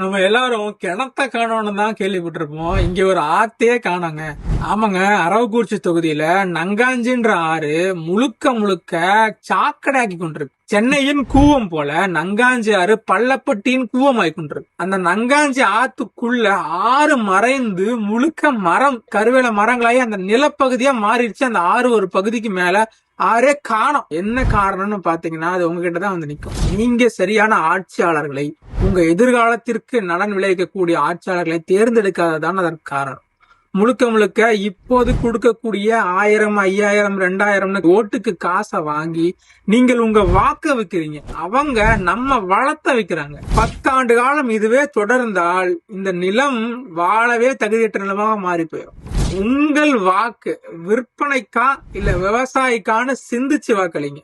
நம்ம எல்லாரும் கிணத்த காணோம்னு தான் கேள்விப்பட்டிருப்போம். இங்க ஒரு ஆத்தையே காணோங்க. ஆமாங்க, அரவக்குறிச்சி தொகுதியில நங்காஞ்சின்ற ஆறு முழுக்க முழுக்க சாக்கடையாக்கி கொண்டிருக்கு. சென்னையின் கூவம் போல நங்காஞ்சி ஆறு பள்ளப்பட்டியின் கூவம் ஆகி கொண்டிருக்கு. அந்த நங்காஞ்சி ஆத்துக்குள்ள ஆறு மறைந்து முழுக்க மரம் கருவேல மரங்களாகி அந்த நிலப்பகுதியா மாறிடுச்சு. அந்த ஆறு ஒரு பகுதிக்கு மேல ஆறே காணோம். என்ன காரணம்னு பாத்தீங்கன்னா அது உங்ககிட்ட தான் வந்து நிக்கும். நீங்க சரியான ஆட்சியாளர்களை, உங்க எதிர்காலத்திற்கு நலன் விளைவிக்கக்கூடிய ஆட்சியாளர்களை தேர்ந்தெடுக்காததான் அதற்கு காரணம். முழுக்க முழுக்க இப்போது கொடுக்கக்கூடிய 1000, 5000, 2000 ஓட்டுக்கு காசை வாங்கி நீங்கள் உங்க வாக்க விக்கிறீங்க. அவங்க நம்ம வளத்தை விக்கிறாங்க. 10 ஆண்டு காலம் இதுவே தொடர்ந்தால் இந்த நிலம் வாழவே தகுதியற்ற நிலமாக மாறி போயிடும். உங்கள் வாக்கு விற்பனைக்கா இல்ல விவசாயிக்கான்னு சிந்திச்சு வாக்களிங்க.